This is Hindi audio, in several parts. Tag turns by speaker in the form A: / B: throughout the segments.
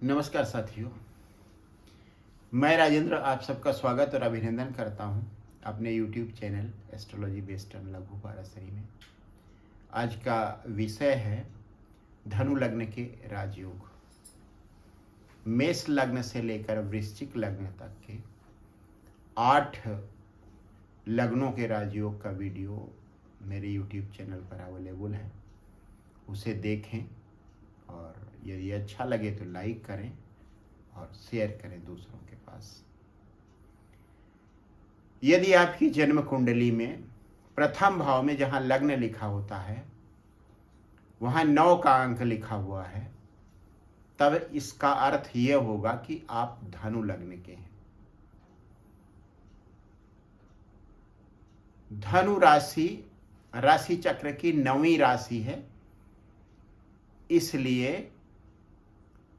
A: नमस्कार साथियों, मैं राजेंद्र आप सबका स्वागत और अभिनंदन करता हूं अपने YouTube channel astrology based on लघु पाराशरी में। आज का विषय है धनु लग्न के राजयोग। मेष लग्न से लेकर वृश्चिक लग्न तक के 8 लग्नों के राजयोग का वीडियो मेरे YouTube चैनल पर अवेलेबल है, उसे देखें और यदि अच्छा लगे तो लाइक करें और शेयर करें दूसरों के पास। यदि आपकी जन्म कुंडली में प्रथम भाव में जहां लग्न लिखा होता है वहां 9 का अंक लिखा हुआ है, तब इसका अर्थ यह होगा कि आप धनु लग्न के हैं। धनु राशि राशि चक्र की 9वीं राशि है, इसलिए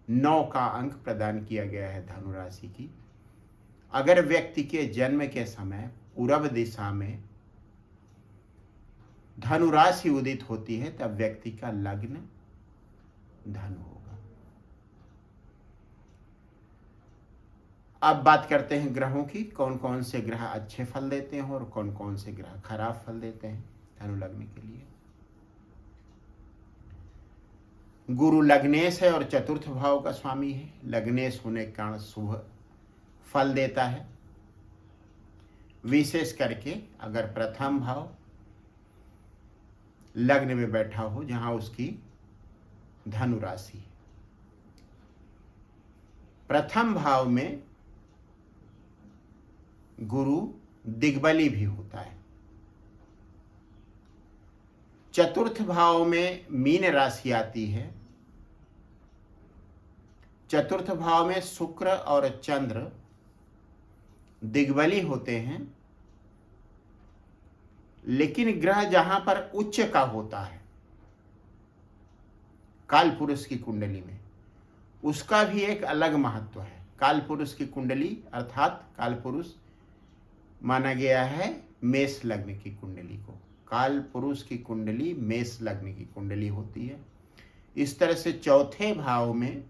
A: 9 का अंक प्रदान किया गया है धनु राशि की। अगर व्यक्ति के जन्म के समय पूर्व दिशा में धनु राशि उदित होती है तब व्यक्ति का लग्न धनु होगा। अब बात करते हैं ग्रहों की, कौन कौन से ग्रह अच्छे फल देते हैं और कौन कौन से ग्रह खराब फल देते हैं धनु लग्न के लिए। गुरु लग्नेश है और चतुर्थ भाव का स्वामी है। लग्नेश होने के कारण शुभ फल देता है, विशेष करके अगर प्रथम भाव लग्न में बैठा हो जहां उसकी धनु राशि है। प्रथम भाव में गुरु दिग्बली भी होता है। चतुर्थ भाव में मीन राशि आती है। चतुर्थ भाव में शुक्र और चंद्र दिग्बली होते हैं, लेकिन ग्रह जहां पर उच्च का होता है काल पुरुष की कुंडली में, उसका भी एक अलग महत्व है। काल पुरुष की कुंडली अर्थात काल पुरुष माना गया है मेष लग्न की कुंडली को। काल पुरुष की कुंडली मेष लग्न की कुंडली होती है। इस तरह से चौथे भाव में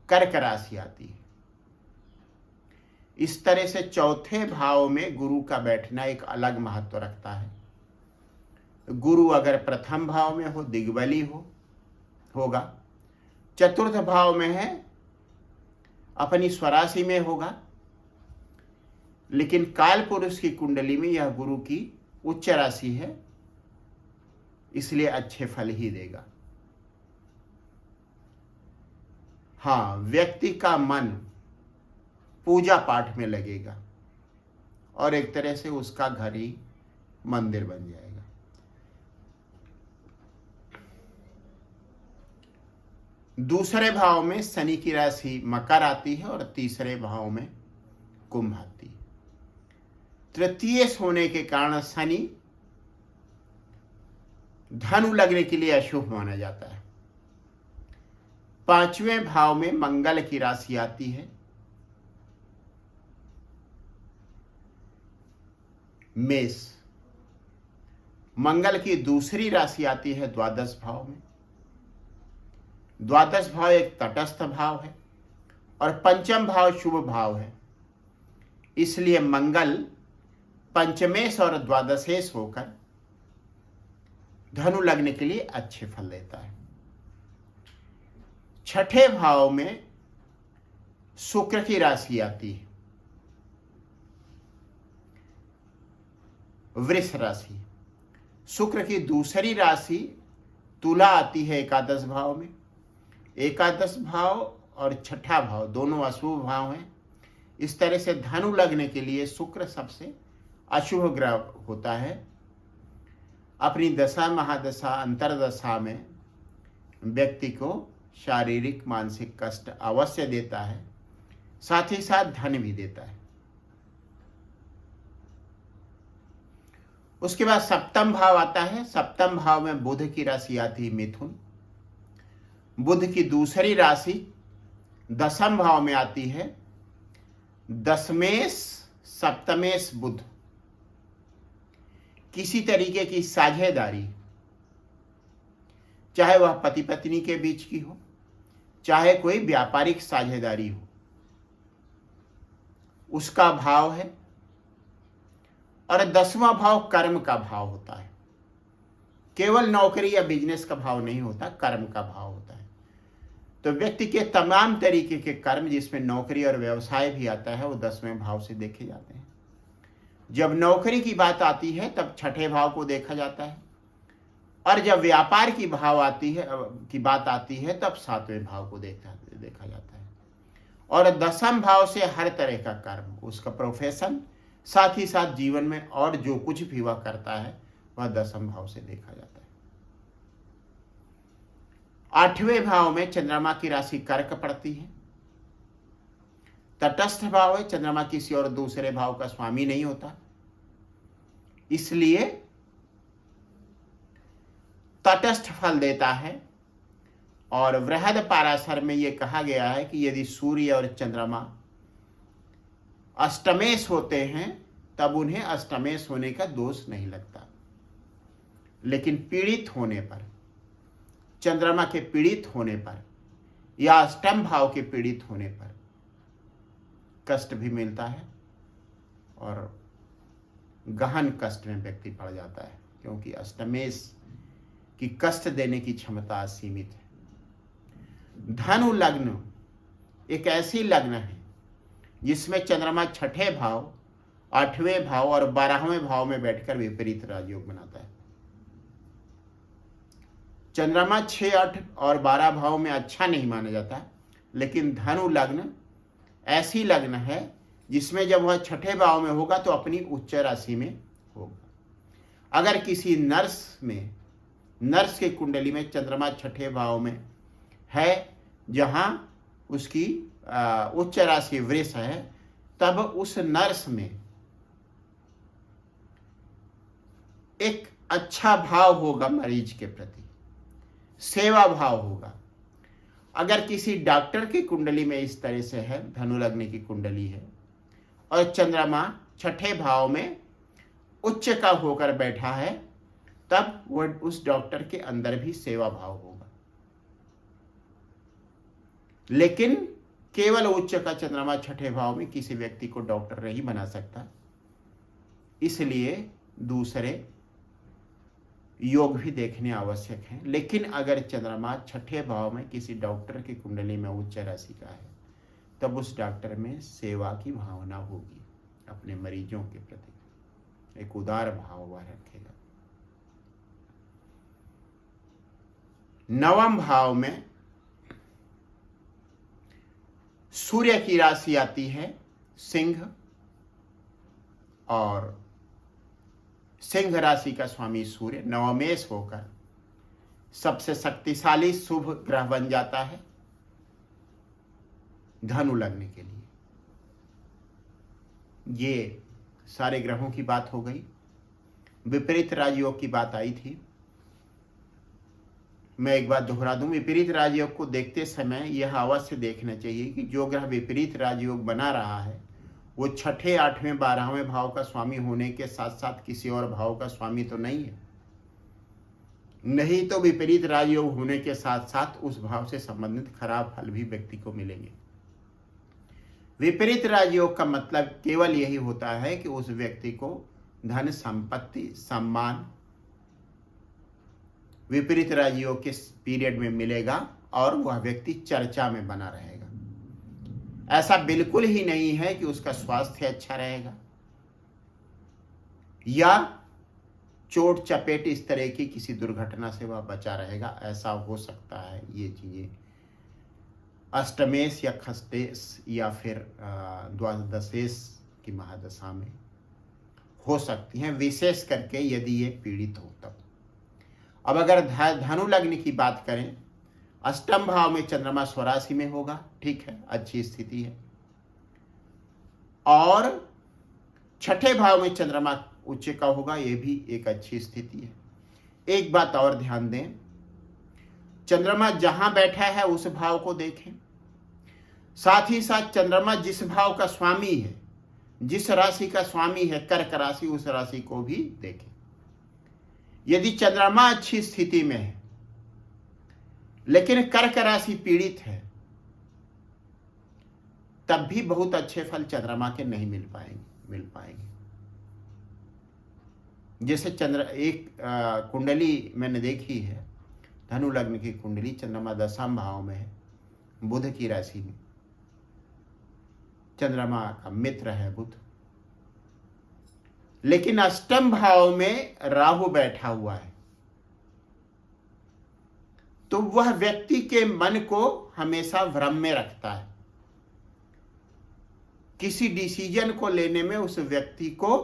A: कर्क राशि आती है। इस तरह से चौथे भाव में गुरु का बैठना एक अलग महत्व रखता है। गुरु अगर प्रथम भाव में हो दिग्बली होगा, चतुर्थ भाव में है अपनी स्वराशि में होगा, लेकिन काल पुरुष की कुंडली में यह गुरु की उच्च राशि है, इसलिए अच्छे फल ही देगा। हाँ, व्यक्ति का मन पूजा पाठ में लगेगा और एक तरह से उसका घर ही मंदिर बन जाएगा। दूसरे भाव में शनि की राशि मकर आती है और तीसरे भाव में कुंभ आती है। तृतीय होने के कारण शनि धनु लगने के लिए अशुभ माना जाता है। पांचवें भाव में मंगल की राशि आती है। मेष, मंगल की दूसरी राशि आती है द्वादश भाव में। द्वादश भाव एक तटस्थ भाव है और पंचम भाव शुभ भाव है, इसलिए मंगल पंचमेश और द्वादशेश होकर धनु लग्न के लिए अच्छे फल देता है। छठे भाव में शुक्र की राशि आती है, वृष राशि। शुक्र की दूसरी राशि तुला आती है एकादश भाव में। एकादश भाव और छठा भाव दोनों अशुभ भाव हैं। इस तरह से धनु लग्न के लिए शुक्र सबसे अशुभ ग्रह होता है। अपनी दशा महादशा अंतरदशा में व्यक्ति को शारीरिक मानसिक कष्ट अवश्य देता है, साथ ही साथ धन भी देता है। उसके बाद सप्तम भाव आता है। सप्तम भाव में बुध की राशि आती है मिथुन। बुध की दूसरी राशि दसम भाव में आती है। दशमेश सप्तमेश बुध, किसी तरीके की साझेदारी, चाहे वह पति पत्नी के बीच की हो, चाहे कोई व्यापारिक साझेदारी हो, उसका भाव है। और 10वां भाव कर्म का भाव होता है। केवल नौकरी या बिजनेस का भाव नहीं होता, कर्म का भाव होता है। तो व्यक्ति के तमाम तरीके के कर्म, जिसमें नौकरी और व्यवसाय भी आता है, वो 10वें भाव से देखे जाते हैं। जब नौकरी की बात आती है तब 6ठे भाव को देखा जाता है, और जब व्यापार की बात आती है तब 7वें भाव को देखा जाता है। और 10वां भाव से हर तरह का कर्म, उसका प्रोफेशन, साथ ही साथ जीवन में और जो कुछ भी वह करता है वह 10वें भाव से देखा जाता है। 8वें भाव में चंद्रमा की राशि कर्क पड़ती है। तटस्थ भाव है, चंद्रमा किसी और दूसरे भाव का स्वामी नहीं होता, इसलिए तटस्थ फल देता है। और वृहद पाराशर में यह कहा गया है कि यदि सूर्य और चंद्रमा अष्टमेश होते हैं तब उन्हें अष्टमेश होने का दोष नहीं लगता, लेकिन पीड़ित होने पर, चंद्रमा के पीड़ित होने पर या अष्टम भाव के पीड़ित होने पर कष्ट भी मिलता है, और गहन कष्ट में व्यक्ति पड़ जाता है, क्योंकि अष्टमेश की कष्ट देने की क्षमता सीमित है। धनु लग्न एक ऐसी लग्न है जिसमें चंद्रमा 6ठे भाव, 8वें भाव और 12वें भाव में बैठकर विपरीत राजयोग बनाता है। चंद्रमा 6, 8 और 12 भाव में अच्छा नहीं माना जाता, लेकिन धनु लग्न ऐसी लग्न है जिसमें जब वह 6ठे भाव में होगा तो अपनी उच्च राशि में होगा। अगर किसी नर्स के कुंडली में चंद्रमा 6ठे भाव में है, जहां उसकी उच्च राशि वृष है, तब उस नर्स में एक अच्छा भाव होगा मरीज के प्रति, सेवा भाव होगा। अगर किसी डॉक्टर की कुंडली में इस तरह से है, धनु लग्न की कुंडली है और चंद्रमा 6ठे भाव में उच्च का होकर बैठा है, तब वह उस डॉक्टर के अंदर भी सेवा भाव होगा। लेकिन केवल उच्च का चंद्रमा 6ठे भाव में किसी व्यक्ति को डॉक्टर नहीं बना सकता, इसलिए दूसरे योग भी देखने आवश्यक हैं। लेकिन अगर चंद्रमा 6ठे भाव में किसी डॉक्टर की कुंडली में उच्च राशि का है, तब उस डॉक्टर में सेवा की भावना होगी, अपने मरीजों के प्रति एक उदार भाव वह रखेगा। 9वें भाव में सूर्य की राशि आती है सिंह, और सिंह राशि का स्वामी सूर्य नवमेश होकर सबसे शक्तिशाली शुभ ग्रह बन जाता है धनु लग्न के लिए। ये सारे ग्रहों की बात हो गई। विपरीत राजयोग की बात आई थी। मैं एक बात दोहरा दूं, विपरीत राजयोग को देखते समय यह अवश्य देखना चाहिए कि जो ग्रह विपरीत राजयोग बना रहा है वो 6ठे, 8वें, 12वें भाव का स्वामी होने के साथ साथ किसी और भाव का स्वामी तो नहीं है। नहीं तो विपरीत राजयोग होने के साथ साथ उस भाव से संबंधित खराब फल भी व्यक्ति को मिलेंगे। विपरीत राजयोग का मतलब केवल यही होता है कि उस व्यक्ति को धन, संपत्ति, सम्मान विपरीत राजयोग के पीरियड में मिलेगा और वह व्यक्ति चर्चा में बना रहेगा। ऐसा बिल्कुल ही नहीं है कि उसका स्वास्थ्य अच्छा रहेगा या चोट चपेट इस तरह की किसी दुर्घटना से वह बचा रहेगा। ऐसा हो सकता है, ये चीजें अष्टमेश या खष्टेश या फिर द्वादशेश की महादशा में हो सकती हैं, विशेष करके यदि ये पीड़ित हो तब। अब अगर धनु लग्न की बात करें, अष्टम भाव में चंद्रमा स्वराशि में होगा, ठीक है, अच्छी स्थिति है। और 6ठे भाव में चंद्रमा उच्च का होगा, यह भी एक अच्छी स्थिति है। एक बात और ध्यान दें, चंद्रमा जहां बैठा है उस भाव को देखें, साथ ही साथ चंद्रमा जिस भाव का स्वामी है, जिस राशि का स्वामी है, कर्क राशि, उस राशि को भी देखें। यदि चंद्रमा अच्छी स्थिति में है लेकिन कर्क राशि पीड़ित है तब भी बहुत अच्छे फल चंद्रमा के नहीं मिल पाएंगे। जैसे एक कुंडली मैंने देखी है, धनु लग्न की कुंडली, चंद्रमा 10वें भाव में है, बुध की राशि में, चंद्रमा का मित्र है बुध, लेकिन अष्टम भाव में राहु बैठा हुआ है। तो वह व्यक्ति के मन को हमेशा भ्रम में रखता है। किसी डिसीजन को लेने में उस व्यक्ति को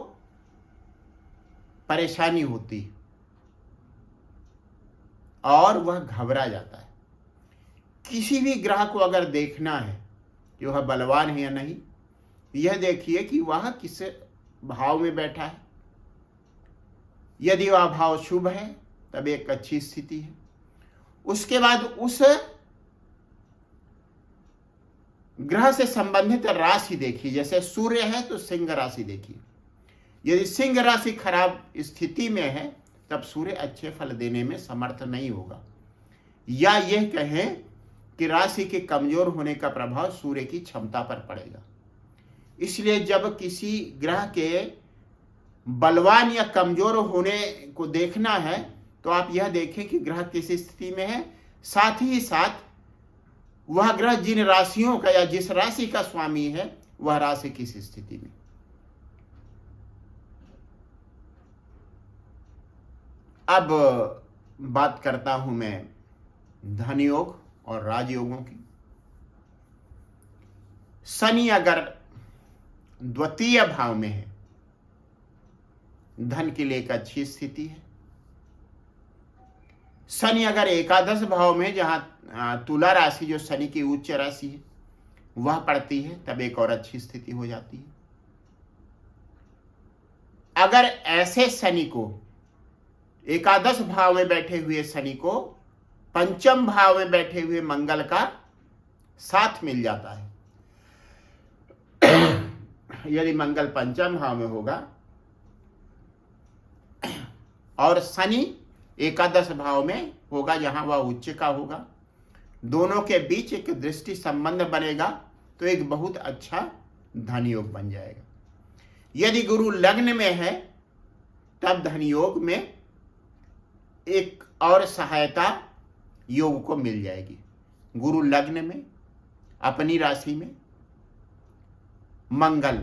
A: परेशानी होती है और वह घबरा जाता है। किसी भी ग्रह को अगर देखना है कि वह बलवान है या नहीं, यह देखिए कि वह किस भाव में बैठा है। यदि वह भाव शुभ है तब एक अच्छी स्थिति है। उसके बाद उस ग्रह से संबंधित राशि देखिए। जैसे सूर्य है तो सिंह राशि देखिए। यदि सिंह राशि खराब स्थिति में है तब सूर्य अच्छे फल देने में समर्थ नहीं होगा, या यह कहें कि राशि के कमजोर होने का प्रभाव सूर्य की क्षमता पर पड़ेगा। इसलिए जब किसी ग्रह के बलवान या कमजोर होने को देखना है तो आप यह देखें कि ग्रह किस स्थिति में है, साथ ही साथ वह ग्रह जिन राशियों का या जिस राशि का स्वामी है वह राशि किस स्थिति में। अब बात करता हूं मैं धन योग और राजयोगों की। शनि अगर द्वितीय भाव में है, धन के लिए एक अच्छी स्थिति है। शनि अगर एकादश भाव में, जहां तुला राशि जो शनि की उच्च राशि है वह पड़ती है, तब एक और अच्छी स्थिति हो जाती है। अगर ऐसे शनि को, एकादश भाव में बैठे हुए शनि को पंचम भाव में बैठे हुए मंगल का साथ मिल जाता है, यदि मंगल पंचम भाव में होगा और शनि एकादश भाव में होगा जहां वह उच्च का होगा, दोनों के बीच एक दृष्टि संबंध बनेगा तो एक बहुत अच्छा धन योग बन जाएगा। यदि गुरु लग्न में है तब धन योग में एक और सहायता योग को मिल जाएगी। गुरु लग्न में अपनी राशि में, मंगल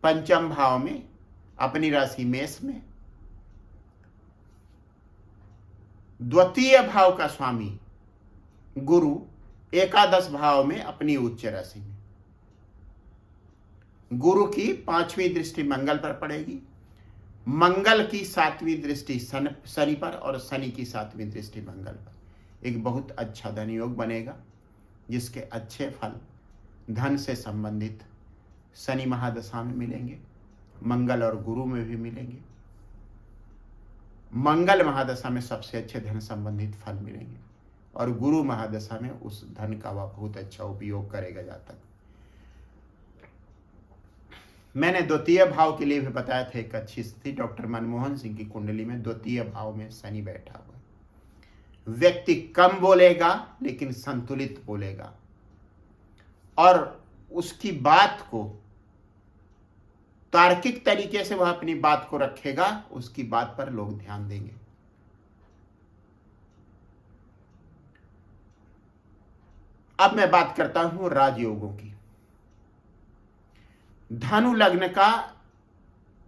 A: पंचम भाव में अपनी राशि मेष में, द्वितीय भाव का स्वामी गुरु एकादश भाव में अपनी उच्च राशि में। गुरु की 5वीं दृष्टि मंगल पर पड़ेगी, मंगल की 7वीं दृष्टि शनि पर और शनि की 7वीं दृष्टि मंगल पर। एक बहुत अच्छा धन योग बनेगा जिसके अच्छे फल धन से संबंधित शनि महादशा में मिलेंगे, मंगल और गुरु में भी मिलेंगे। मंगल महादशा में सबसे अच्छे धन संबंधित फल मिलेंगे और गुरु महादशा में उस धन का वह बहुत अच्छा उपयोग करेगा। जहाँ तक मैंने द्वितीय भाव के लिए भी बताया था, एक अच्छी स्थिति डॉक्टर मनमोहन सिंह की कुंडली में द्वितीय भाव में शनि बैठा हुआ है। व्यक्ति कम बोलेगा लेकिन संतुलित बोलेगा और उसकी बात को तार्किक तरीके से वह अपनी बात को रखेगा, उसकी बात पर लोग ध्यान देंगे। अब मैं बात करता हूं राजयोगों की। धनु लग्न का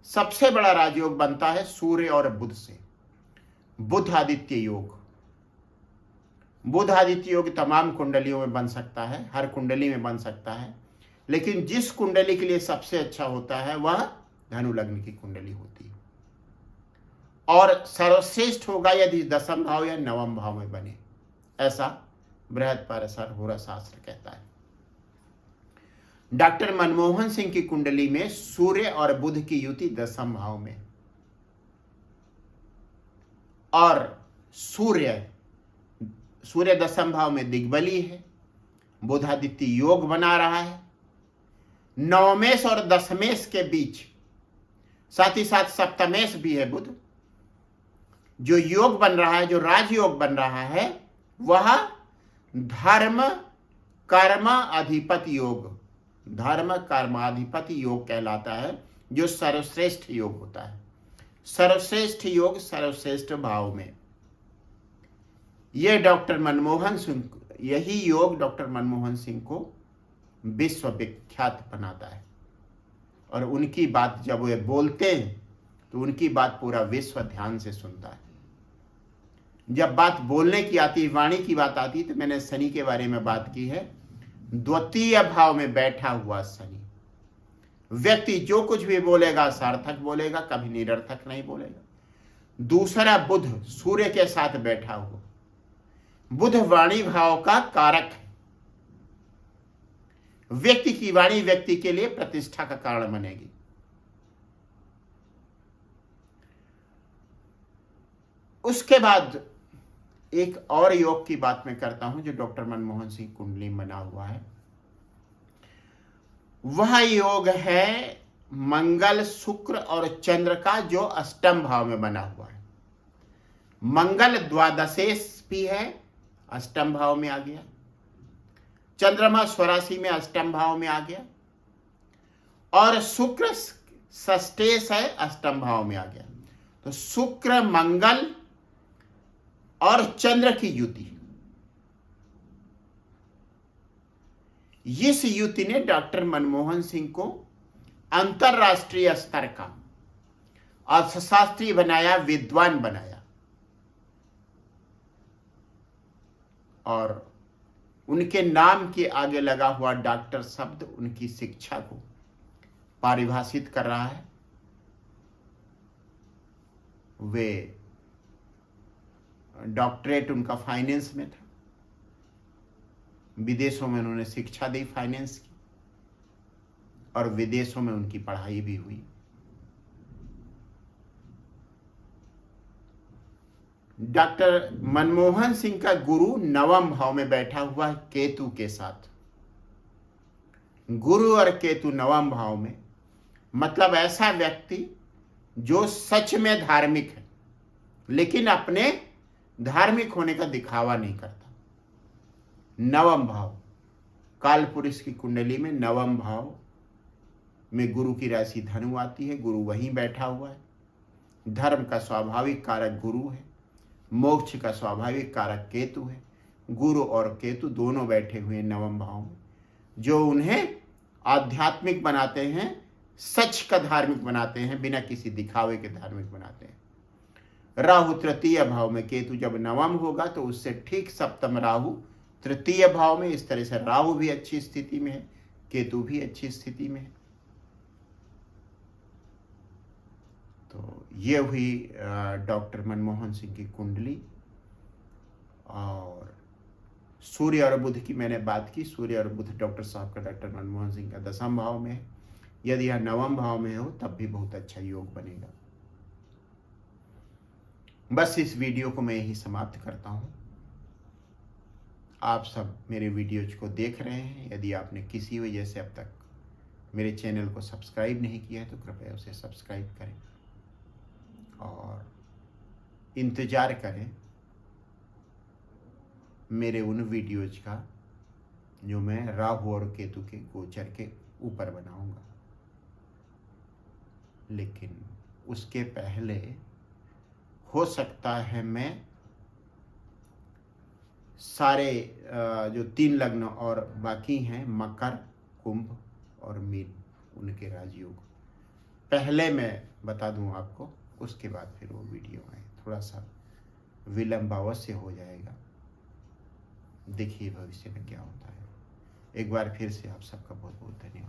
A: सबसे बड़ा राजयोग बनता है सूर्य और बुध से, बुध आदित्य योग। बुध आदित्य योग तमाम कुंडलियों में बन सकता है, हर कुंडली में बन सकता है, लेकिन जिस कुंडली के लिए सबसे अच्छा होता है वह धनु लग्न की कुंडली होती है। और सर्वश्रेष्ठ होगा यदि दसम भाव या नवम भाव में बने, ऐसा बृहस्पति होरा शास्त्र कहता है। डॉक्टर मनमोहन सिंह की कुंडली में सूर्य और बुध की युति दसम भाव में, और सूर्य दसम भाव में दिग्बली है, बुधादित्य योग बना रहा है। नवमेश और दशमेश के बीच साथ ही साथ सप्तमेश भी है बुध। जो योग बन रहा है, जो राजयोग बन रहा है, वह धर्म कर्म अधिपति योग धर्म कर्माधिपति योग कहलाता है, जो सर्वश्रेष्ठ योग होता है। सर्वश्रेष्ठ योग सर्वश्रेष्ठ भाव में, यह डॉक्टर मनमोहन सिंह, यही योग डॉक्टर मनमोहन सिंह को विश्व विख्यात बनाता है। और उनकी बात जब वे बोलते हैं तो उनकी बात पूरा विश्व ध्यान से सुनता है। जब बात बोलने की आती, वाणी की बात आती, तो मैंने शनि के बारे में बात की है। द्वितीय भाव में बैठा हुआ शनि, व्यक्ति जो कुछ भी बोलेगा सार्थक बोलेगा, कभी निरर्थक नहीं बोलेगा। दूसरा बुध सूर्य के साथ बैठा हुआ, बुध वाणी भाव का कारक है। व्यक्ति की वाणी व्यक्ति के लिए प्रतिष्ठा का कारण बनेगी। उसके बाद एक और योग की बात मैं करता हूं, जो डॉक्टर मनमोहन सिंह कुंडली में बना हुआ है। वह योग है मंगल शुक्र और चंद्र का, जो अष्टम भाव में बना हुआ है। मंगल द्वादशेश भी है, अष्टम भाव में आ गया। चंद्रमा स्वराशि में अष्टम भाव में आ गया। और शुक्र षष्ठेश है, अष्टम भाव में आ गया। तो शुक्र मंगल और चंद्र की युति, इस युति ने डॉक्टर मनमोहन सिंह को अंतरराष्ट्रीय स्तर का अर्थशास्त्री बनाया, विद्वान बनाया। और उनके नाम के आगे लगा हुआ डॉक्टर शब्द उनकी शिक्षा को परिभाषित कर रहा है। वे डॉक्टरेट उनका फाइनेंस में था, विदेशों में उन्होंने शिक्षा दी फाइनेंस की, और विदेशों में उनकी पढ़ाई भी हुई। डॉक्टर मनमोहन सिंह का गुरु नवम भाव में बैठा हुआ है केतु के साथ। गुरु और केतु नवम भाव में, मतलब ऐसा व्यक्ति जो सच में धार्मिक है, लेकिन अपने धार्मिक होने का दिखावा नहीं करता। नवम भाव, काल पुरुष की कुंडली में नवम भाव में गुरु की राशि धनु आती है। गुरु वहीं बैठा हुआ है। धर्म का स्वाभाविक कारक गुरु है, मोक्ष का स्वाभाविक कारक केतु है। गुरु और केतु दोनों बैठे हुए नवम भाव में, जो उन्हें आध्यात्मिक बनाते हैं, सच का धार्मिक बनाते हैं, बिना किसी दिखावे के धार्मिक बनाते हैं। राहु तृतीय भाव में, केतु जब नवम होगा तो उससे ठीक सप्तम राहु तृतीय भाव में। इस तरह से राहु भी अच्छी स्थिति में है, केतु भी अच्छी स्थिति में है। तो ये हुई डॉक्टर मनमोहन सिंह की कुंडली। और सूर्य और बुध की मैंने बात की। सूर्य और बुध डॉक्टर साहब का, डॉक्टर मनमोहन सिंह का दसम भाव में है। यदि यह नवम भाव में हो तब भी बहुत अच्छा योग बनेगा। बस इस वीडियो को मैं यही समाप्त करता हूं। आप सब मेरे वीडियोज को देख रहे हैं। यदि आपने किसी वजह से अब तक मेरे चैनल को सब्सक्राइब नहीं किया है तो कृपया उसे सब्सक्राइब करें और इंतज़ार करें मेरे उन वीडियोज का जो मैं राहु और केतु के गोचर के ऊपर बनाऊंगा। लेकिन उसके पहले हो सकता है मैं सारे जो 3 लग्न और बाकी हैं, मकर, कुंभ और मीन, उनके राजयोग पहले मैं बता दूं आपको। उसके बाद फिर वो वीडियो आए। थोड़ा सा विलंब अवश्य हो जाएगा। देखिए भविष्य में क्या होता है। एक बार फिर से आप सबका बहुत बहुत धन्यवाद।